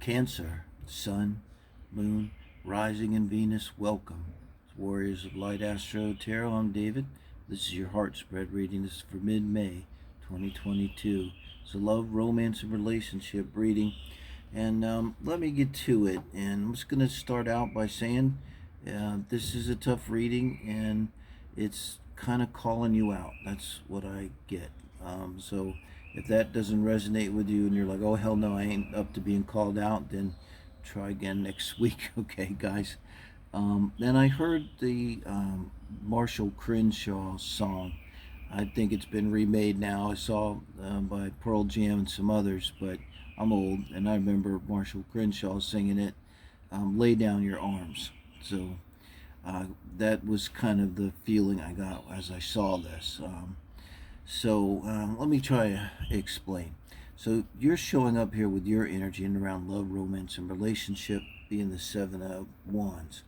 Cancer, Sun, Moon, Rising, and Venus, welcome. Warriors of Light Astro Tarot, I'm David. This is your heart spread reading. This is for mid-May 2022. It's a love, romance, and relationship reading. And let me get to it. And I'm just going to start out by saying this is a tough reading, and it's kind of calling you out. That's what I get. So if that doesn't resonate with you and you're like, oh, hell no, I ain't up to being called out, then try again next week, okay, guys? And I heard the Marshall Crenshaw song. I think it's been remade now. I saw by Pearl Jam and some others, but I'm old and I remember Marshall Crenshaw singing it, Lay Down Your Arms. So that was kind of the feeling I got as I saw this. Let me try to explain. So you're showing up here with your energy and around love, romance, and relationship, being the Seven of Wands.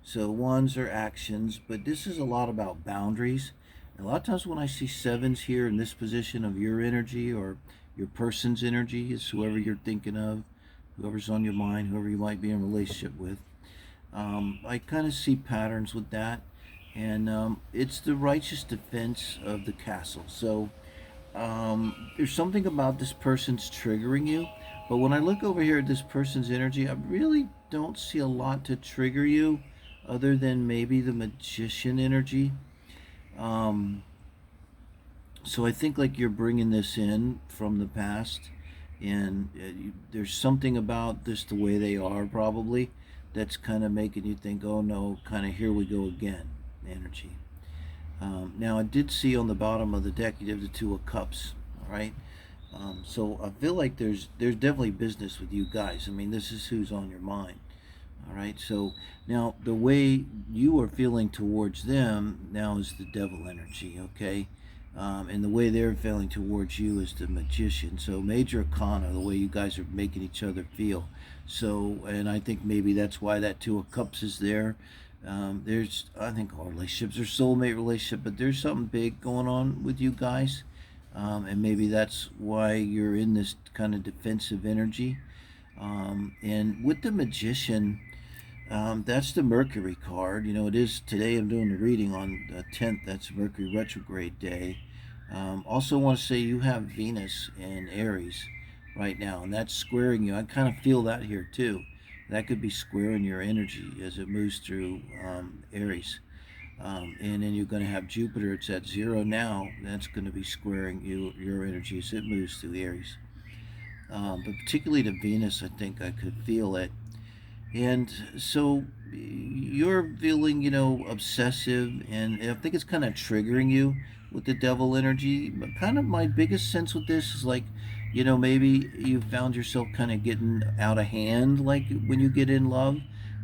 So wands are actions, but this is a lot about boundaries. And a lot of times when I see sevens here in this position of your energy or your person's energy, is whoever you're thinking of, whoever's on your mind, whoever you might be in a relationship with. I kind of see patterns with that, and it's the righteous defense of the castle. So there's something about this person's triggering you, but when I look over here at this person's energy, I really don't see a lot to trigger you other than maybe the magician energy. Um, so I think like you're bringing this in from the past, and there's something about this, the way they are probably, that's kind of making you think, oh no, kind of here we go again energy. Now I did see on the bottom of the deck you have the Two of Cups, all right? So I feel like there's definitely business with you guys. I mean, this is who's on your mind, all right? So now the way you are feeling towards them now is the Devil energy, okay? And the way they're feeling towards you is the Magician. So Major Arcana, the way you guys are making each other feel. So, and I think maybe that's why that Two of Cups is there. I think all relationships are soulmate relationship, but there's something big going on with you guys. And maybe that's why you're in this kind of defensive energy. And with the Magician, that's the Mercury card. You know, it is today. I'm doing the reading on the 10th. That's Mercury retrograde day. Also, want to say you have Venus in Aries right now, and that's squaring you. I kind of feel that here too. That could be squaring your energy as it moves through Aries. And then you're going to have Jupiter. It's at 0 now. That's going to be squaring your energy as it moves through Aries. But particularly the Venus, I think I could feel it. And so you're feeling, obsessive, and I think it's kind of triggering you with the Devil energy. But kind of my biggest sense with this is like, maybe you found yourself kind of getting out of hand, like when you get in love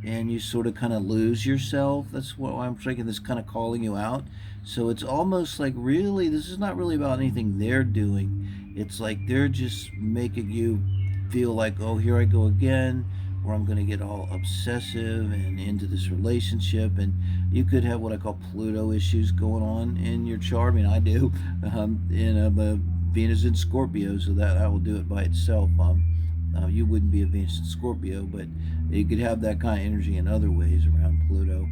and you sort of kind of lose yourself. That's what I'm thinking, this kind of calling you out. So it's almost like, really, this is not really about anything they're doing. It's like they're just making you feel like, oh, here I go again, or I'm going to get all obsessive and into this relationship. And you could have what I call Pluto issues going on in your chart. I mean, I do. Venus in Scorpio, so that will do it by itself. You wouldn't be a Venus in Scorpio, but you could have that kind of energy in other ways around Pluto,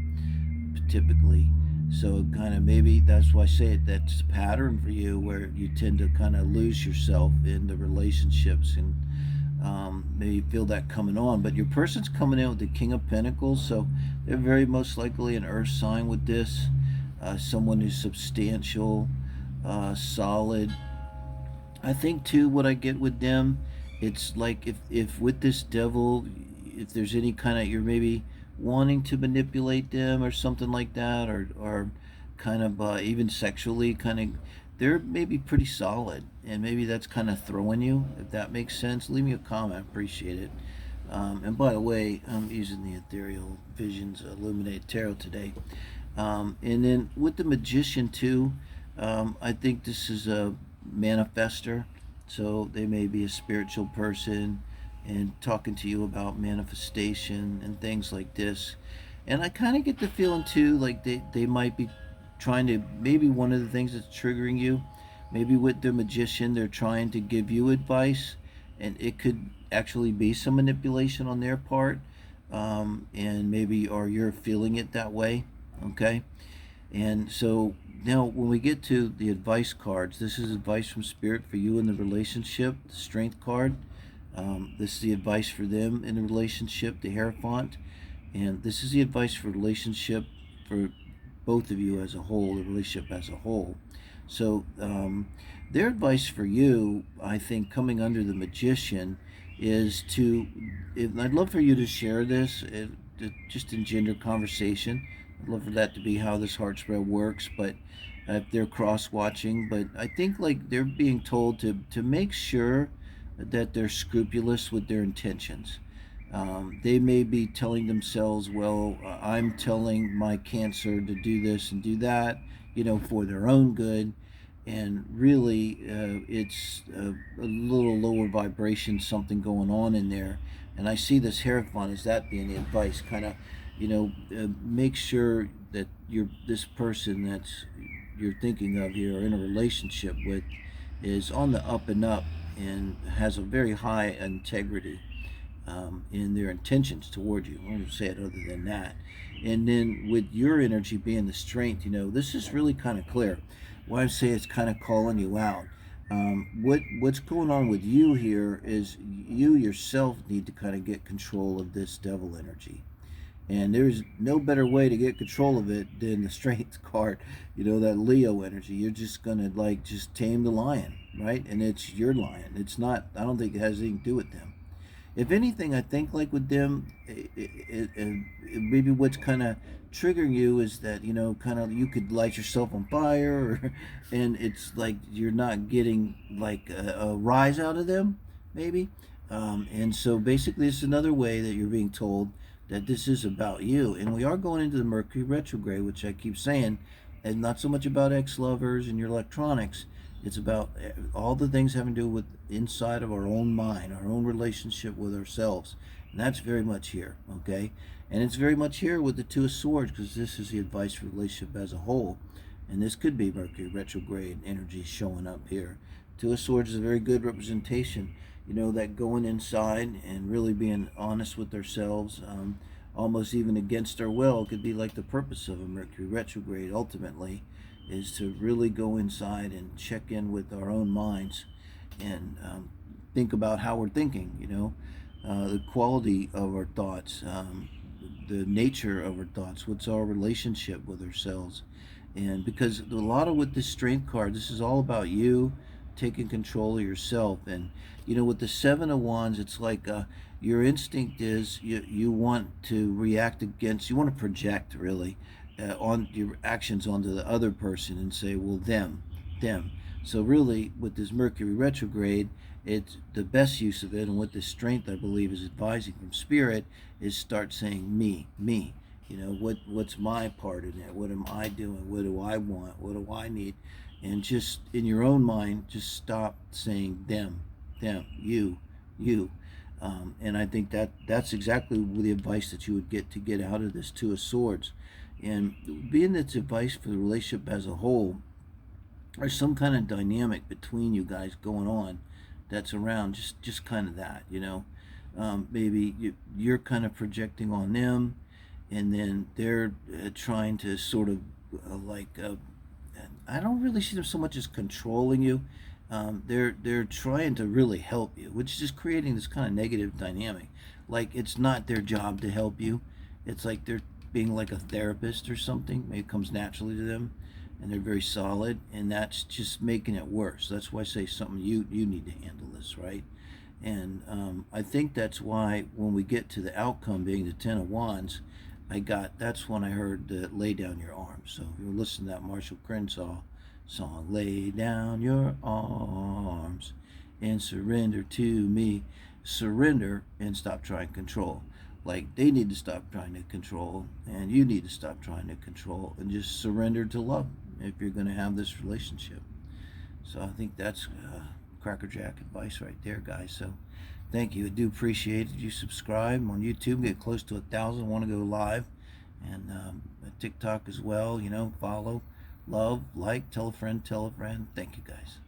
typically. So kind of maybe that's why I say it. That's a pattern for you where you tend to kind of lose yourself in the relationships, and maybe feel that coming on. But your person's coming in with the King of Pentacles, so they're very most likely an Earth sign with this. Someone who's substantial, solid. I think too, what I get with them, it's like if with this Devil, if there's any kind of, you're maybe wanting to manipulate them or something like that, or kind of even sexually, kind of, they're maybe pretty solid, and maybe that's kind of throwing you, if that makes sense. Leave me a comment, I appreciate it. And by the way, I'm using the Ethereal Visions Illuminated Tarot today. And then with the Magician too, I think this is a manifester, so they may be a spiritual person and talking to you about manifestation and things like this. And I kind of get the feeling too, like they might be trying to, maybe one of the things that's triggering you, maybe with the Magician, they're trying to give you advice, and it could actually be some manipulation on their part, and maybe or you're feeling it that way. Okay, and so now when we get to the advice cards, this is advice from Spirit for you in the relationship. The Strength card. This is the advice for them in the relationship, the Hierophant. And this is the advice for relationship for both of you as a whole, the relationship as a whole. So their advice for you, I think, coming under the Magician, is to, I'd love for you to share this, just engender conversation. I'd love for that to be how this heart spread works, but if they're cross-watching. But I think like they're being told to make sure that they're scrupulous with their intentions. They may be telling themselves, well, I'm telling my Cancer to do this and do that, for their own good. And really, it's a little lower vibration, something going on in there. And I see this Hierophant as that being the advice, kind of, make sure that this person that's you're thinking of here or in a relationship with is on the up and up and has a very high integrity in their intentions toward you. I won't say it other than that. And then with your energy being the Strength, this is really kind of clear. Why I say it's kind of calling you out. What's going on with you here is you yourself need to kind of get control of this Devil energy. And there's no better way to get control of it than the Strength card, that Leo energy. You're just going to just tame the lion, right? And it's your lion. It's not, I don't think it has anything to do with them. If anything, I think like with them, maybe what's kind of triggering you is that, kind of you could light yourself on fire, and it's like you're not getting like a rise out of them, maybe. And so basically it's another way that you're being told that this is about you. And we are going into the Mercury retrograde, which I keep saying, and not so much about ex-lovers and your electronics. It's about all the things having to do with inside of our own mind, our own relationship with ourselves. And that's very much here, okay? And it's very much here with the Two of Swords, because this is the advice for relationship as a whole. And this could be Mercury retrograde energy showing up here. Two of Swords is a very good representation, that going inside and really being honest with ourselves, almost even against our will, could be like the purpose of a Mercury retrograde ultimately, is to really go inside and check in with our own minds and think about how we're thinking, the quality of our thoughts, the nature of our thoughts, what's our relationship with ourselves. And because a lot of with this Strength card, this is all about you taking control of yourself. And with the Seven of Wands, it's like your instinct is you want to react against, you want to project really on your actions onto the other person and say, well, them. So really with this Mercury retrograde, it's the best use of it, and what this Strength I believe is advising from Spirit is start saying me. What's my part in it? What am I doing? What do I want? What do I need? And just in your own mind, just stop saying them, you. And I think that's exactly the advice that you would get to get out of this Two of Swords. And being that's advice for the relationship as a whole, there's some kind of dynamic between you guys going on that's around just kind of that, maybe you're kind of projecting on them, and then they're trying to sort of I don't really see them so much as controlling you. They're trying to really help you, which is just creating this kind of negative dynamic. Like it's not their job to help you. It's like they're being like a therapist or something. Maybe it comes naturally to them, and they're very solid, and that's just making it worse. That's why I say something you need to handle this, right? And I think that's why when we get to the outcome being the Ten of Wands, that's when I heard lay down your arms. So if you're listening to that Marshall Crenshaw song, lay down your arms and surrender to me. Surrender and stop trying to control. Like they need to stop trying to control, and you need to stop trying to control, and just surrender to love if you're going to have this relationship. So I think that's crackerjack advice right there, guys. So thank you. I do appreciate it. You subscribe on YouTube, get close to 1,000. Want to go live, and TikTok as well. Follow, love, like, tell a friend. Thank you, guys.